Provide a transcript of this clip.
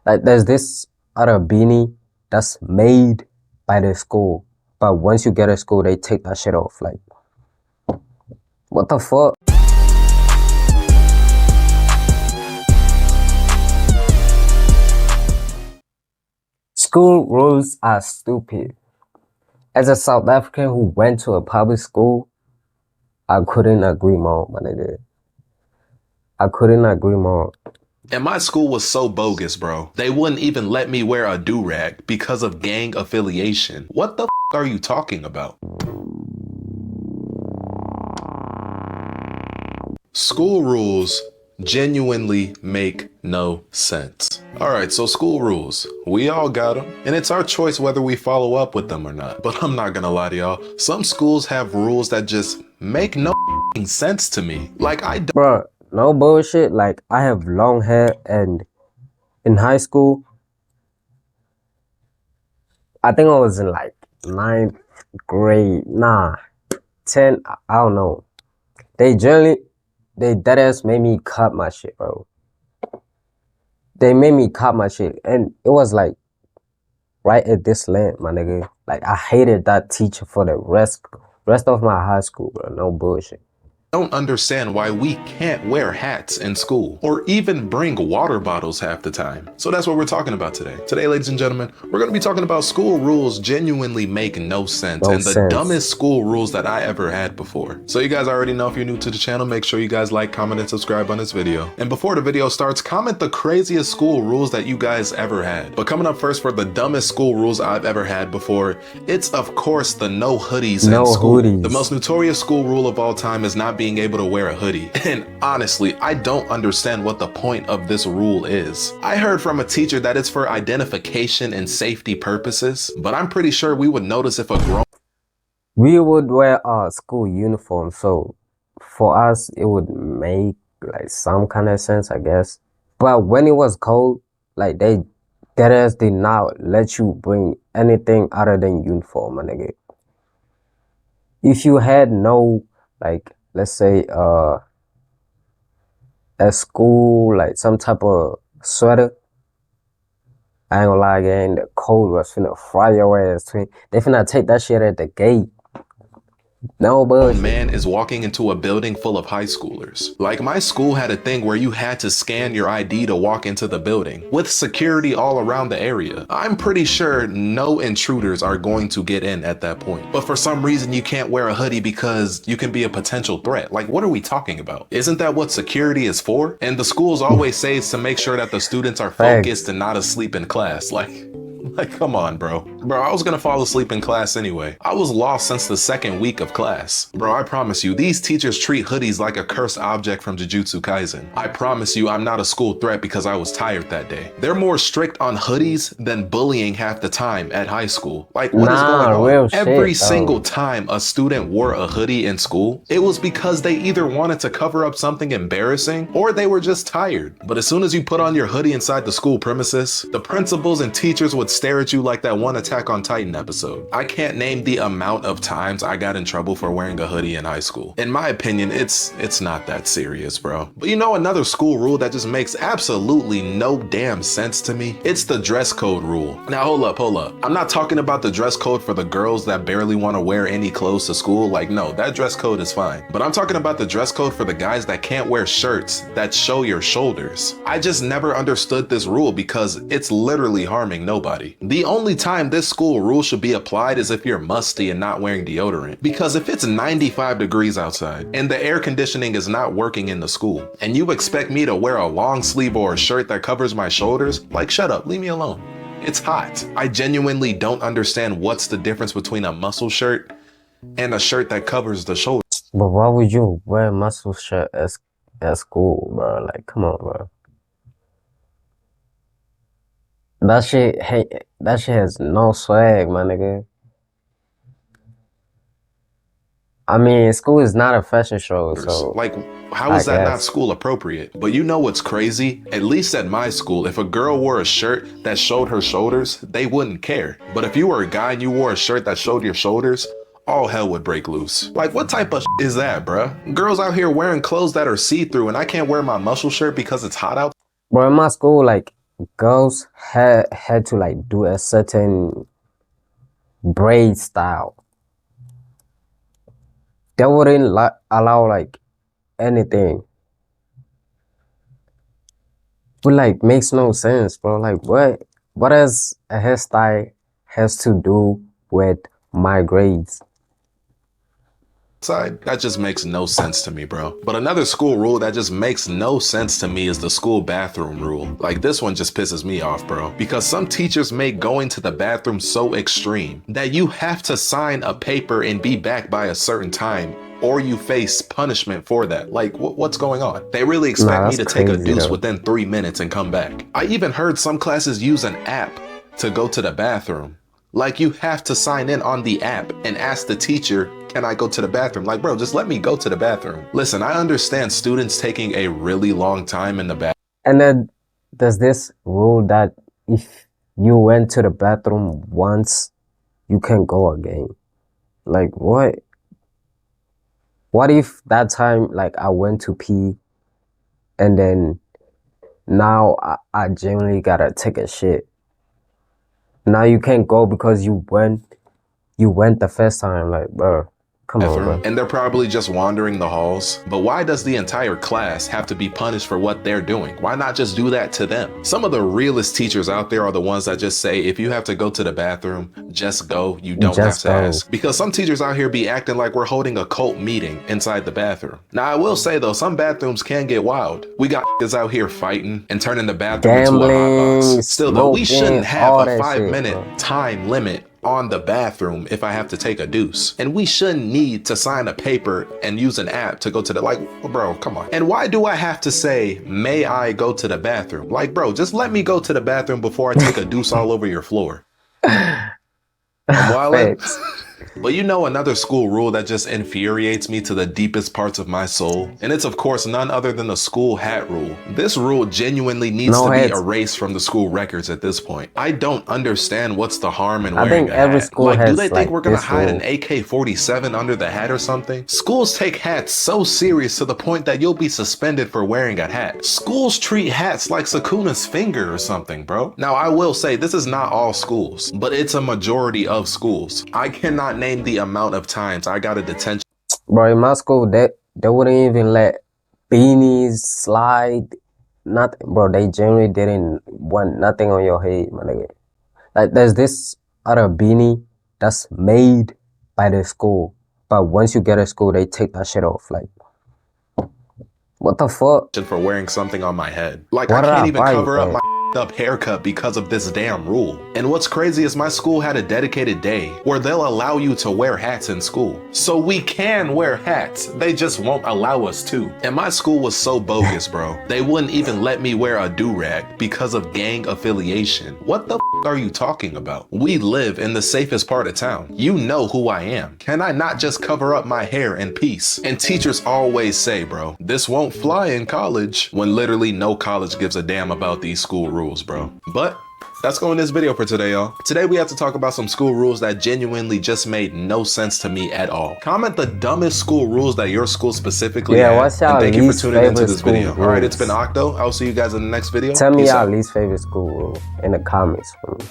Like there's this other beanie that's made by the school, but once you get to school, they take that shit off. Like, what the fuck? School rules are stupid. As a South African who went to a public school, I couldn't agree more, my nigga. I couldn't agree more. And my school was so bogus, bro. They wouldn't even let me wear a do-rag because of gang affiliation. What the f are you talking about? School rules genuinely make no sense. Alright, so school rules. We all got them, and it's our choice whether we follow up with them or not. But I'm not gonna lie to y'all, some schools have rules that just make no sense to me. Like, Bro, no bullshit. Like, I have long hair, and in high school, I think I was in like 9th grade. 10, I don't know. They deadass made me cut my shit, bro. They made me cut my shit, and it was like right at this length, my nigga. Like, I hated that teacher for the rest of my high school, bro. No bullshit. Don't understand why we can't wear hats in school or even bring water bottles half the time. So that's what we're talking about today. Today, ladies and gentlemen, we're going to be talking about school rules genuinely make no sense and the dumbest school rules that I ever had before. So you guys already know, if you're new to the channel, make sure you guys like, comment, and subscribe on this video. And before the video starts, comment the craziest school rules that you guys ever had. But coming up first for the dumbest school rules I've ever had before, it's of course the no hoodies in school. The most notorious school rule of all time is not being able to wear a hoodie. And honestly, I don't understand what the point of this rule is. I heard from a teacher that it's for identification and safety purposes, but I'm pretty sure we would notice if we would wear our school uniform, so for us it would make like some kind of sense, I guess. But when it was cold, like they deadass did not let you bring anything other than uniform, my nigga. If you had no, like, let's say at school, like some type of sweater, I ain't gonna lie, gang, the cold was finna fry your ass. They finna take that shit at the gate. No bullshit. Man is walking into a building full of high schoolers. Like, my school had a thing where you had to scan your ID to walk into the building, with security all around the area. I'm pretty sure no intruders are going to get in at that point. But for some reason, you can't wear a hoodie because you can be a potential threat. Like, what are we talking about? Isn't that what security is for? And the schools always say it's to make sure that the students are focused and not asleep in class. Like, come on, bro. Bro, I was gonna fall asleep in class anyway. I was lost since the second week of class. Bro, I promise you, these teachers treat hoodies like a cursed object from Jujutsu Kaisen. I promise you, I'm not a school threat because I was tired that day. They're more strict on hoodies than bullying half the time at high school. Like, what is going on? Every single time a student wore a hoodie in school, it was because they either wanted to cover up something embarrassing or they were just tired. But as soon as you put on your hoodie inside the school premises, the principals and teachers would stare at you like that one Attack on Titan episode. I can't name the amount of times I got in trouble for wearing a hoodie in high school. In my opinion, it's not that serious, bro. But you know another school rule that just makes absolutely no damn sense to me? It's the dress code rule. Now hold up. I'm not talking about the dress code for the girls that barely want to wear any clothes to school. Like, no, that dress code is fine. But I'm talking about the dress code for the guys that can't wear shirts that show your shoulders. I just never understood this rule because it's literally harming nobody. The only time this school rule should be applied is if you're musty and not wearing deodorant. Because if it's 95 degrees outside and the air conditioning is not working in the school, and you expect me to wear a long sleeve or a shirt that covers my shoulders, like, shut up, leave me alone. It's hot. I genuinely don't understand what's the difference between a muscle shirt and a shirt that covers the shoulders. But why would you wear a muscle shirt at school, bro? Like, come on, bro. That shit has no swag, my nigga. I mean, school is not a fashion show, so... Like, how is that not school appropriate? But you know what's crazy? At least at my school, if a girl wore a shirt that showed her shoulders, they wouldn't care. But if you were a guy and you wore a shirt that showed your shoulders, all hell would break loose. Like, what type of is that, bruh? Girls out here wearing clothes that are see-through and I can't wear my muscle shirt because it's hot out? Bro, in my school, like, girls had to like do a certain braid style. They wouldn't allow like anything. But like makes no sense, bro. Like what does a hairstyle has to do with my grades? Side. That just makes no sense to me, bro. But another school rule that just makes no sense to me is the school bathroom rule. Like, this one just pisses me off, bro. Because some teachers make going to the bathroom so extreme that you have to sign a paper and be back by a certain time, or you face punishment for that. Like, what's going on? They really expect me to take a deuce within 3 minutes and come back. I even heard some classes use an app to go to the bathroom. Like, you have to sign in on the app and ask the teacher, can I go to the bathroom? Like, bro, just let me go to the bathroom. Listen, I understand students taking a really long time in the bathroom. And then there's this rule that if you went to the bathroom once, you can go again. Like, what? What if that time, like, I went to pee and then now I genuinely gotta take a shit? Now you can't go because you went the first time. Like, bro, come on, bro. And they're probably just wandering the halls. But why does the entire class have to be punished for what they're doing? Why not just do that to them? Some of the realest teachers out there are the ones that just say, if you have to go to the bathroom, just go. You don't have to ask. Because some teachers out here be acting like we're holding a cult meeting inside the bathroom. Now, I will say though, some bathrooms can get wild. We got out here fighting and turning the bathroom into a hot box. Still though, we shouldn't have a 5-minute time limit on the bathroom if I have to take a deuce. And we shouldn't need to sign a paper and use an app to go to the, like, bro, come on. And why do I have to say, may I go to the bathroom? Like, bro, just let me go to the bathroom before I take a deuce all over your floor. But you know another school rule that just infuriates me to the deepest parts of my soul? And it's of course none other than the school hat rule. This rule genuinely needs to be erased from the school records at this point. I don't understand what's the harm in wearing a hat. Every school has, do they think we're gonna hide an AK-47 under the hat or something? Schools take hats so serious to the point that you'll be suspended for wearing a hat. Schools treat hats like Sukuna's finger or something, bro. Now I will say this is not all schools, but it's a majority of schools. I cannot name the amount of times I got a detention. Bro, in my school, they wouldn't even let beanies slide. Nothing, bro. They generally didn't want nothing on your head, my nigga. Like, there's this other beanie that's made by the school, but once you get to school, they take that shit off. Like, what the fuck? For wearing something on my head. Like, I can't even cover up my up haircut because of this damn rule. And what's crazy is my school had a dedicated day where they'll allow you to wear hats in school. So we can wear hats, they just won't allow us to. And my school was so bogus, bro. They wouldn't even let me wear a do-rag because of gang affiliation. What the are you talking about? We live in the safest part of town. You know who I am. Can I not just cover up my hair in peace? And teachers always say, bro, this won't fly in college, when literally no college gives a damn about these school rules, bro. But that's going to this video for today, y'all. Today we have to talk about some school rules that genuinely just made no sense to me at all. Comment the dumbest school rules that your school specifically had. What's your and thank you for tuning into this video. Rules? All right, it's been Octo. I'll see you guys in the next video. Tell me your least favorite school rule in the comments for me.